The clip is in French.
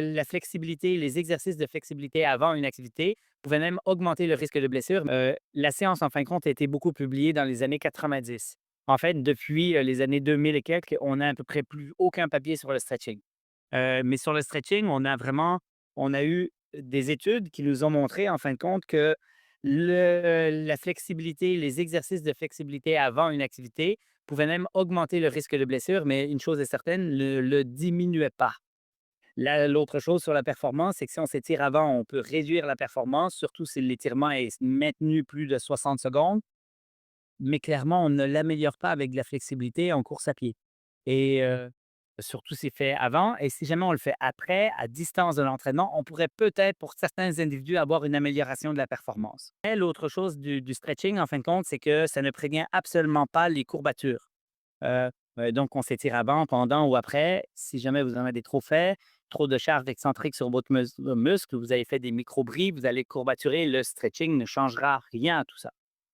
La flexibilité, les exercices de flexibilité avant une activité pouvaient même augmenter le risque de blessure. La science, en fin de compte, a été beaucoup publiée dans les années 90. En fait, depuis les années 2000 et quelques, on a à peu près plus aucun papier sur le stretching. Mais sur le stretching, on a eu des études qui nous ont montré, en fin de compte, que la flexibilité, les exercices de flexibilité avant une activité pouvaient même augmenter le risque de blessure, mais une chose est certaine, le diminuait pas. L'autre chose sur la performance, c'est que si on s'étire avant, on peut réduire la performance, surtout si l'étirement est maintenu plus de 60 secondes, mais clairement, on ne l'améliore pas avec de la flexibilité en course à pied. Et surtout si fait avant. Et si jamais on le fait après, à distance de l'entraînement, on pourrait peut-être, pour certains individus, avoir une amélioration de la performance. Et l'autre chose du stretching, en fin de compte, c'est que ça ne prévient absolument pas les courbatures. Heu donc on s'étire avant, pendant ou après. Si jamais vous en avez trop fait, trop de charge excentrique sur votre muscle, vous avez fait des micro-bris, vous allez courбaturer. Le stretching ne changera rien à tout ça.